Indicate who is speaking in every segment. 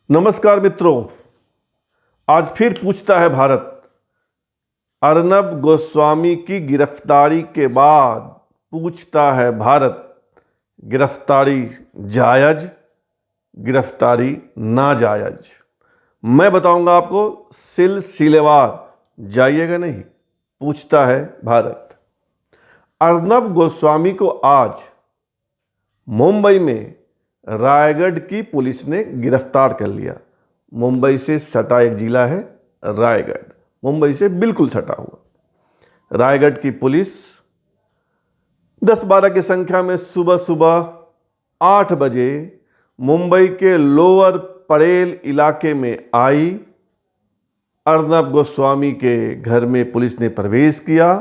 Speaker 1: नमस्कार मित्रों। आज फिर पूछता है भारत। अर्नब गोस्वामी की गिरफ्तारी के बाद पूछता है भारत, गिरफ्तारी जायज, गिरफ्तारी नाजायज। मैं बताऊंगा आपको सिलसिलेवार। जाइएगा नहीं, पूछता है भारत। अर्नब गोस्वामी को आज मुंबई में रायगढ़ की पुलिस ने गिरफ्तार कर लिया। मुंबई से सटा एक जिला है रायगढ़, मुंबई से बिल्कुल सटा हुआ। रायगढ़ की पुलिस 10-12 की संख्या में सुबह सुबह 8 बजे मुंबई के लोअर परेल इलाके में आई। अर्नब गोस्वामी के घर में पुलिस ने प्रवेश किया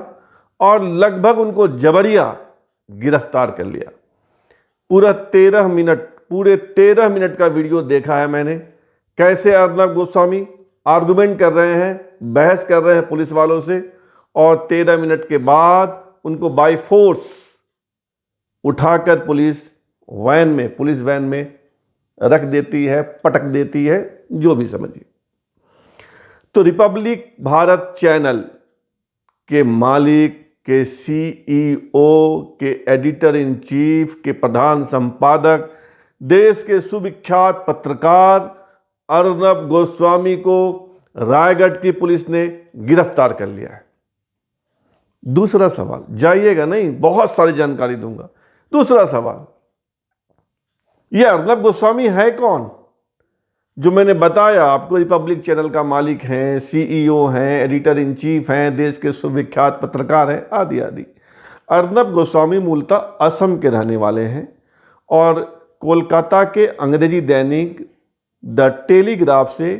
Speaker 1: और लगभग उनको जबरिया गिरफ्तार कर लिया। पूरे 13 मिनट का वीडियो देखा है मैंने, कैसे अर्नब गोस्वामी आर्गुमेंट कर रहे हैं, बहस कर रहे हैं पुलिस वालों से, और 13 मिनट के बाद उनको बाय फोर्स उठाकर पुलिस वैन में रख देती है, पटक देती है, जो भी समझिए। तो रिपब्लिक भारत चैनल के मालिक, के सीईओ, के एडिटर इन चीफ, के प्रधान संपादक, देश के सुविख्यात पत्रकार अर्नब गोस्वामी को रायगढ़ की पुलिस ने गिरफ्तार कर लिया है। दूसरा सवाल, जाइएगा नहीं, बहुत सारी जानकारी दूंगा। दूसरा सवाल, यह अर्नब गोस्वामी है कौन? जो मैंने बताया आपको, रिपब्लिक चैनल का मालिक हैं, सीईओ हैं, एडिटर इन चीफ हैं, देश के सुविख्यात पत्रकार हैं, आदि आदि। अर्नब गोस्वामी मूलतः असम के रहने वाले हैं और कोलकाता के अंग्रेजी दैनिक द टेलीग्राफ से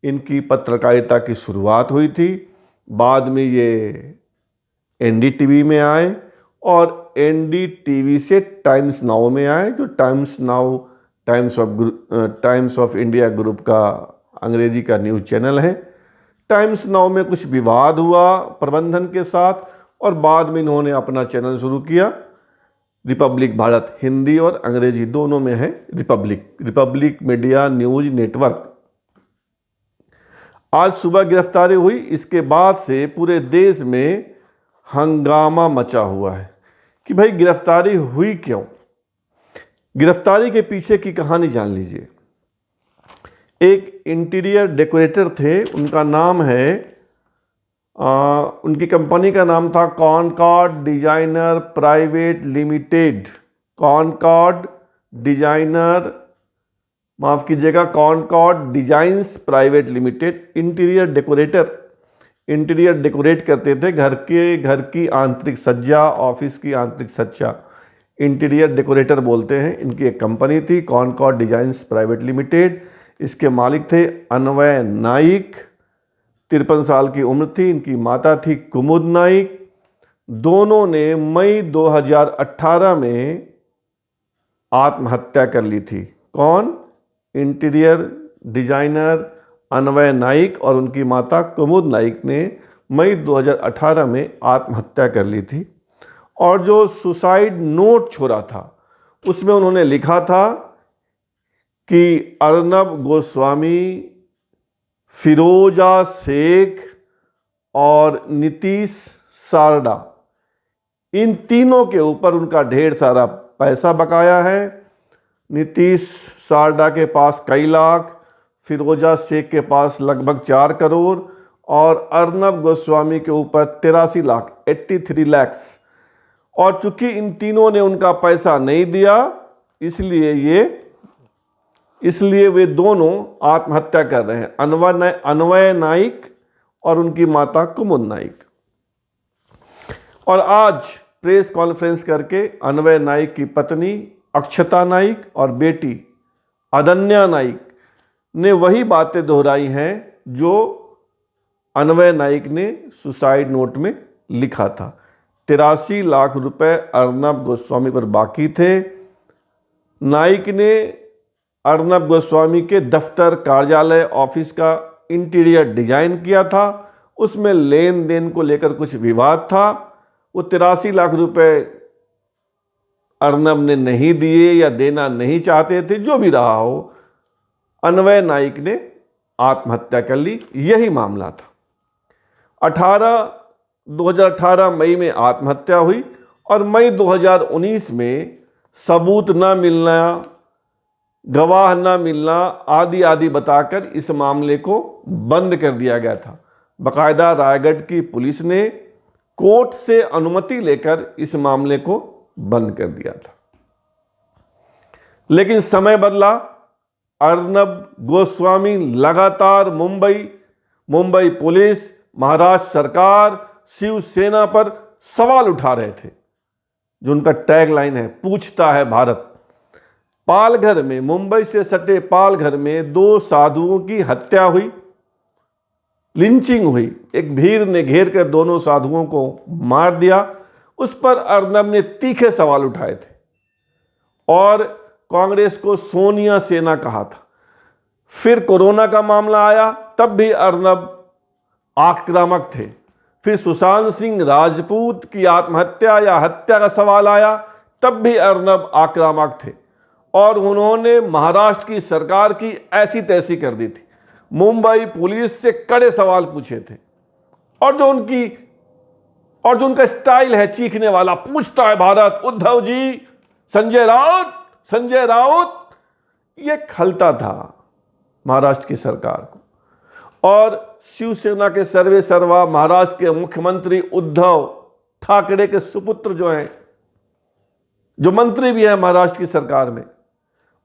Speaker 1: इनकी पत्रकारिता की शुरुआत हुई थी। बाद में ये एनडीटीवी में आए और एनडीटीवी से टाइम्स नाउ में आए, जो टाइम्स ऑफ इंडिया ग्रुप का अंग्रेजी का न्यूज़ चैनल है। टाइम्स नाउ में कुछ विवाद हुआ प्रबंधन के साथ और बाद में इन्होंने अपना चैनल शुरू किया। रिपब्लिक भारत हिंदी और अंग्रेजी दोनों में है रिपब्लिक मीडिया न्यूज़ नेटवर्क। आज सुबह गिरफ्तारी हुई, इसके बाद से पूरे देश में हंगामा मचा हुआ है कि भाई गिरफ्तारी हुई क्यों। गिरफ्तारी के पीछे की कहानी जान लीजिए। एक इंटीरियर डेकोरेटर थे, उनका नाम है उनकी कंपनी का नाम था Concord designer private limited. Concord designer, माफ़ कीजिएगा, Concord designs private limited. Interior decorate करते थे घर की आंतरिक सज्जा, ऑफिस की आंतरिक सज्जा, इंटीरियर डेकोरेटर बोलते हैं। इनकी एक कंपनी थी कॉनकॉर्ड डिजाइन्स प्राइवेट लिमिटेड। इसके मालिक थे अन्वय नाइक, 53 साल की उम्र थी। इनकी माता थी कुमुद नाइक। दोनों ने मई 2018 में आत्महत्या कर ली थी। कौन? इंटीरियर डिजाइनर अन्वय नाइक और उनकी माता कुमुद नाइक ने मई 2018 में आत्महत्या कर ली थी। और जो सुसाइड नोट छोड़ा था उसमें उन्होंने लिखा था कि अर्नब गोस्वामी, फिरोजा शेख और नीतीश सारडा, इन तीनों के ऊपर उनका ढेर सारा पैसा बकाया है। नीतीश सारडा के पास कई लाख, फिरोजा शेख के पास लगभग 4 करोड़ और अर्नब गोस्वामी के ऊपर 83 लाख 83 लैक्स। और चूंकि इन तीनों ने उनका पैसा नहीं दिया, इसलिए वे दोनों आत्महत्या कर रहे हैं, अन्वय नाइक और उनकी माता कुमुद नाइक। और आज प्रेस कॉन्फ्रेंस करके अन्वय नाइक की पत्नी अक्षता नाइक और बेटी अदन्या नाइक ने वही बातें दोहराई हैं जो अन्वय नाइक ने सुसाइड नोट में लिखा था। 83 लाख रुपए अर्नब गोस्वामी पर बाकी थे। नाइक ने अर्नब गोस्वामी के दफ्तर, कार्यालय, ऑफिस का इंटीरियर डिजाइन किया था। उसमें लेन देन को लेकर कुछ विवाद था। वो 83 लाख रुपए अर्नब ने नहीं दिए या देना नहीं चाहते थे, जो भी रहा हो। अन्वय नाइक ने आत्महत्या कर ली। यही मामला था। 2018 मई में आत्महत्या हुई और मई 2019 में सबूत न मिलना, गवाह न मिलना आदि आदि बताकर इस मामले को बंद कर दिया गया था। बाकायदा रायगढ़ की पुलिस ने कोर्ट से अनुमति लेकर इस मामले को बंद कर दिया था। लेकिन समय बदला। अर्नब गोस्वामी लगातार मुंबई पुलिस, महाराष्ट्र सरकार, शिवसेना पर सवाल उठा रहे थे। जो उनका टैगलाइन है, पूछता है भारत। पालघर में, मुंबई से सटे पालघर में 2 साधुओं की हत्या हुई, लिंचिंग हुई। एक भीड़ ने घेर कर दोनों साधुओं को मार दिया। उस पर अर्नब ने तीखे सवाल उठाए थे और कांग्रेस को सोनिया सेना कहा था। फिर कोरोना का मामला आया, तब भी अर्नब आक्रामक थे। फिर सुशांत सिंह राजपूत की आत्महत्या या हत्या का सवाल आया, तब भी अर्नब आक्रामक थे और उन्होंने महाराष्ट्र की सरकार की ऐसी तैसी कर दी थी। मुंबई पुलिस से कड़े सवाल पूछे थे और जो उनका स्टाइल है चीखने वाला, पूछता है भारत, उद्धव जी, संजय राउत, ये खलता था महाराष्ट्र की सरकार को। और शिवसेना के सर्वे सर्वा महाराष्ट्र के मुख्यमंत्री उद्धव ठाकरे के सुपुत्र जो हैं, जो मंत्री भी हैं महाराष्ट्र की सरकार में,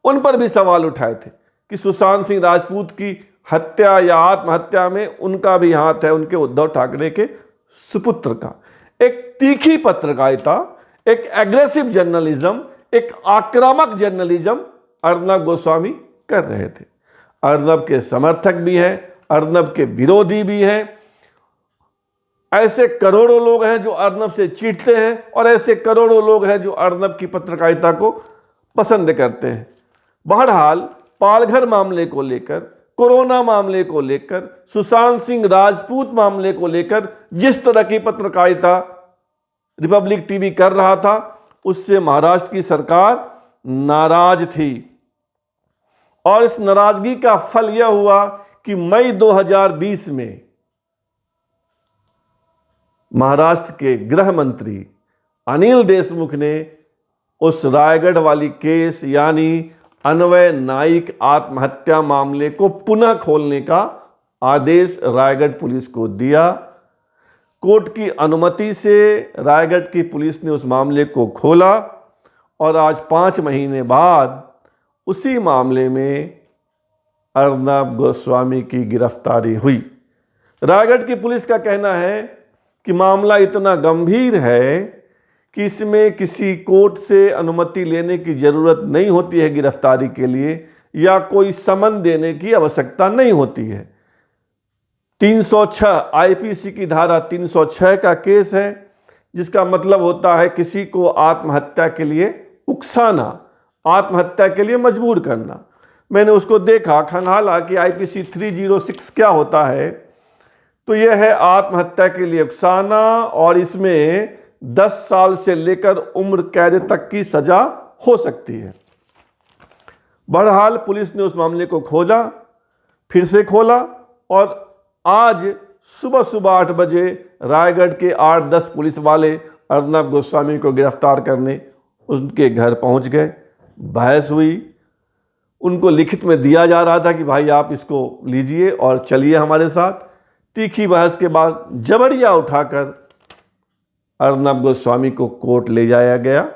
Speaker 1: उन पर भी सवाल उठाए थे कि सुशांत सिंह राजपूत की हत्या या आत्महत्या में उनका भी हाथ है, उनके उद्धव ठाकरे के सुपुत्र का। एक तीखी पत्रकारिता, एक एग्रेसिव जर्नलिज्म, एक आक्रामक जर्नलिज्म अर्नब गोस्वामी कर रहे थे। अर्नब के समर्थक भी हैं, अर्नब के विरोधी भी हैं। ऐसे करोड़ों लोग हैं जो अर्नब से चिढ़ते हैं और ऐसे करोड़ों लोग हैं जो अर्नब की पत्रकारिता को पसंद करते हैं। बहरहाल पालघर मामले को लेकर, कोरोना मामले को लेकर, सुशांत सिंह राजपूत मामले को लेकर जिस तरह की पत्रकारिता रिपब्लिक टीवी कर रहा था, उससे महाराष्ट्र की सरकार नाराज थी। और इस नाराजगी का फल यह हुआ कि मई 2020 में महाराष्ट्र के गृह मंत्री अनिल देशमुख ने उस रायगढ़ वाली केस यानी अन्वय नाइक आत्महत्या मामले को पुनः खोलने का आदेश रायगढ़ पुलिस को दिया। कोर्ट की अनुमति से रायगढ़ की पुलिस ने उस मामले को खोला और आज 5 महीने बाद उसी मामले में अर्नब गोस्वामी की गिरफ्तारी हुई। रायगढ़ की पुलिस का कहना है कि मामला इतना गंभीर है कि इसमें किसी कोर्ट से अनुमति लेने की ज़रूरत नहीं होती है गिरफ्तारी के लिए, या कोई समन देने की आवश्यकता नहीं होती है। 306 आईपीसी की धारा 306 का केस है, जिसका मतलब होता है किसी को आत्महत्या के लिए उकसाना, आत्महत्या के लिए मजबूर करना। मैंने उसको देखा, खंगाला कि आईपीसी 306 क्या होता है, तो यह है आत्महत्या के लिए उकसाना और इसमें 10 साल से लेकर उम्र कैद तक की सजा हो सकती है। बहरहाल पुलिस ने उस मामले को खोला, फिर से खोला और आज सुबह 8 बजे रायगढ़ के 8-10 पुलिस वाले अर्नब गोस्वामी को गिरफ्तार करने उनके घर पहुंच गए। बहस हुई, उनको लिखित में दिया जा रहा था कि भाई आप इसको लीजिए और चलिए हमारे साथ। तीखी बहस के बाद जबरिया उठाकर अर्नब गोस्वामी को कोर्ट ले जाया गया।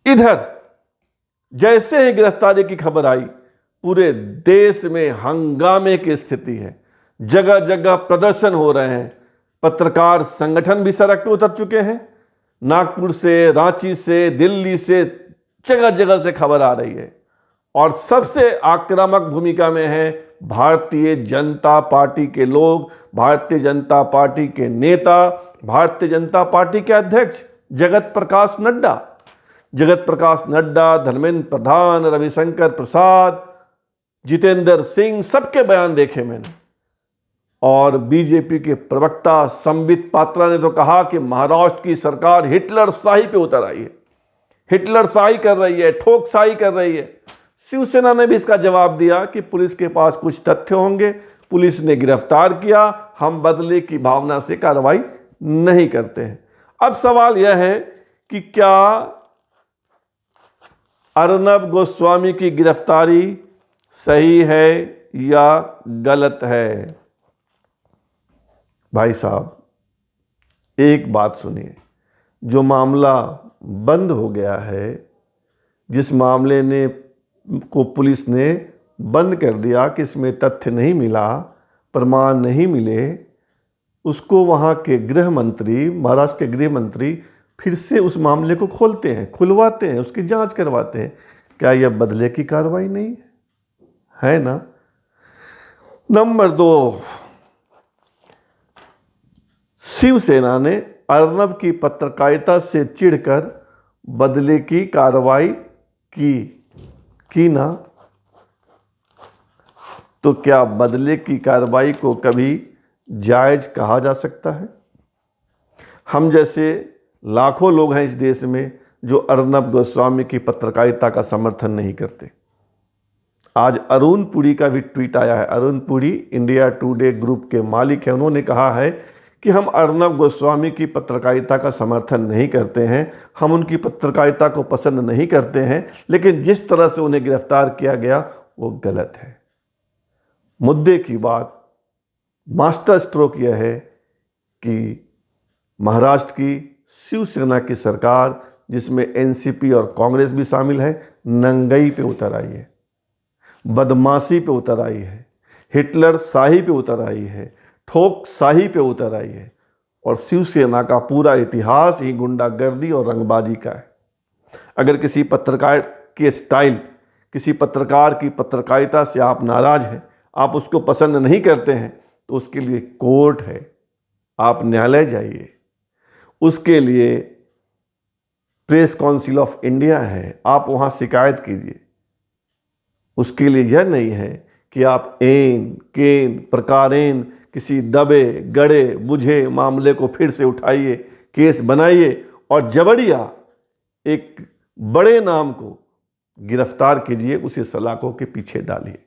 Speaker 1: इधर जैसे ही गिरफ्तारी की खबर आई, पूरे देश में हंगामे की स्थिति है। जगह जगह प्रदर्शन हो रहे हैं। पत्रकार संगठन भी सड़क पर उतर चुके हैं। नागपुर से, रांची से, दिल्ली से, जगह जगह से खबर आ रही है और सबसे आक्रामक भूमिका में है भारतीय जनता पार्टी के लोग, भारतीय जनता पार्टी के नेता, भारतीय जनता पार्टी के अध्यक्ष जगत प्रकाश नड्डा, धर्मेंद्र प्रधान, रविशंकर प्रसाद, जितेंद्र सिंह, सबके बयान देखे मैंने। और बीजेपी के प्रवक्ता संबित पात्रा ने तो कहा कि महाराष्ट्र की सरकार हिटलर शाही पे उतर आई है, हिटलर शाही कर रही है, ठोक शाही कर रही है। शिवसेना ने भी इसका जवाब दिया कि पुलिस के पास कुछ तथ्य होंगे, पुलिस ने गिरफ्तार किया, हम बदले की भावना से कार्रवाई नहीं करते हैं। अब सवाल यह है कि क्या अर्नब गोस्वामी की गिरफ्तारी सही है या गलत है? भाई साहब, एक बात सुनिए, जो मामला बंद हो गया है, जिस मामले ने को पुलिस ने बंद कर दिया कि इसमें तथ्य नहीं मिला, प्रमाण नहीं मिले, उसको वहाँ के गृह मंत्री, महाराष्ट्र के गृह मंत्री फिर से उस मामले को खोलते हैं, खुलवाते हैं, उसकी जांच करवाते हैं। क्या यह बदले की कार्रवाई नहीं है ना? नंबर 2, शिवसेना ने अर्नब की पत्रकारिता से चिढ़कर बदले की कार्रवाई की ना, तो क्या बदले की कार्रवाई को कभी जायज कहा जा सकता है? हम जैसे लाखों लोग हैं इस देश में जो अर्नब गोस्वामी की पत्रकारिता का समर्थन नहीं करते। आज अरुण पुरी का भी ट्वीट आया है। Arun Puri India today group के मालिक हैं। उन्होंने कहा है कि हम अर्नब गोस्वामी की पत्रकारिता का समर्थन नहीं करते हैं, हम उनकी पत्रकारिता को पसंद नहीं करते हैं, लेकिन जिस तरह से उन्हें गिरफ्तार किया गया वो गलत है। मुद्दे की बात, मास्टर स्ट्रोक यह है कि महाराष्ट्र की शिवसेना की सरकार, जिसमें एनसीपी और कांग्रेस भी शामिल है, नंगई पे उतर आई है, बदमाशी पे उतर आई है, हिटलर शाही पे उतर आई है, ठोक शाही पे उतर आई है। और शिवसेना का पूरा इतिहास ही गुंडागर्दी और रंगबाजी का है। अगर किसी पत्रकार के स्टाइल, किसी पत्रकार की पत्रकारिता से आप नाराज हैं, आप उसको पसंद नहीं करते हैं, तो उसके लिए कोर्ट है, आप न्यायालय जाइए। उसके लिए प्रेस काउंसिल ऑफ इंडिया है, आप वहाँ शिकायत कीजिए। उसके लिए यह नहीं है कि आप एन केन प्रकारेण किसी दबे गड़े बुझे मामले को फिर से उठाइए, केस बनाइए और जबरिया एक बड़े नाम को गिरफ्तार कीजिए, उसे सलाखों के पीछे डालिए।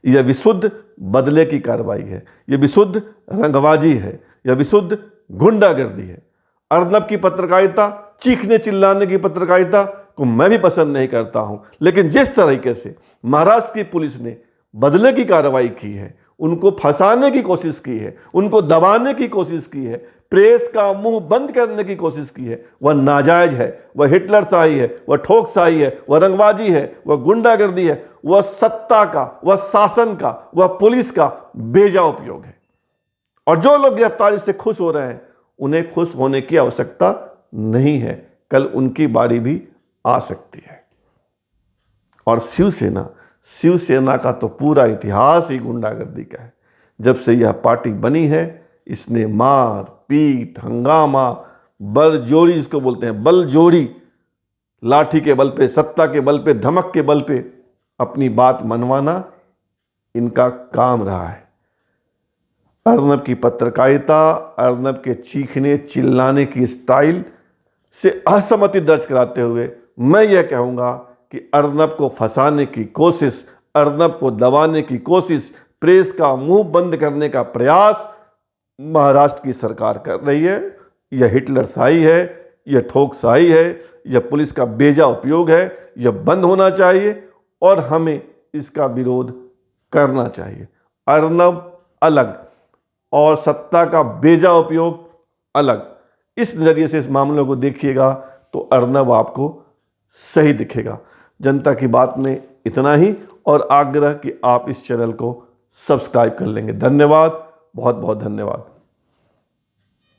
Speaker 1: यह विशुद्ध बदले की कार्रवाई है, यह विशुद्ध रंगबाजी है, यह विशुद्ध गुंडागर्दी है। अर्नब की पत्रकारिता, चीखने चिल्लाने की पत्रकारिता को मैं भी पसंद नहीं करता हूं, लेकिन जिस तरीके से महाराष्ट्र की पुलिस ने बदले की कार्रवाई की है, उनको फंसाने की कोशिश की है, उनको दबाने की कोशिश की है, प्रेस का मुंह बंद करने की कोशिश की है, वह नाजायज है, वह हिटलर शाही है, वह ठोक शाही है, वह रंगबाजी है, वह गुंडागर्दी है, वह सत्ता का, वह शासन का, वह पुलिस का बेजा उपयोग है। और जो लोग गिरफ्तारी से खुश हो रहे हैं, उन्हें खुश होने की आवश्यकता नहीं है, कल उनकी बारी भी आ सकती है। और शिवसेना का तो पूरा इतिहास ही गुंडागर्दी का है। जब से यह पार्टी बनी है, इसने मार पीट, हंगामा, बलजोड़ी, जिसको बोलते हैं बलजोड़ी, लाठी के बल पे, सत्ता के बल पे, धमक के बल पे अपनी बात मनवाना इनका काम रहा है। अर्नब की पत्रकारिता, अर्नब के चीखने चिल्लाने की स्टाइल से असहमति दर्ज कराते हुए मैं यह कहूँगा कि अर्नब को फंसाने की कोशिश, अर्नब को दबाने की कोशिश, प्रेस का मुंह बंद करने का प्रयास महाराष्ट्र की सरकार कर रही है। यह हिटलर शाही है, यह ठोक शाही है, यह पुलिस का बेजा उपयोग है, यह बंद होना चाहिए और हमें इसका विरोध करना चाहिए। अर्नब अलग और सत्ता का बेजा उपयोग अलग, इस नज़रिए से इस मामले को देखिएगा तो अर्नब आपको सही दिखेगा। जनता की बात में इतना ही, और आग्रह कि आप इस चैनल को सब्सक्राइब कर लेंगे। धन्यवाद, बहुत बहुत धन्यवाद।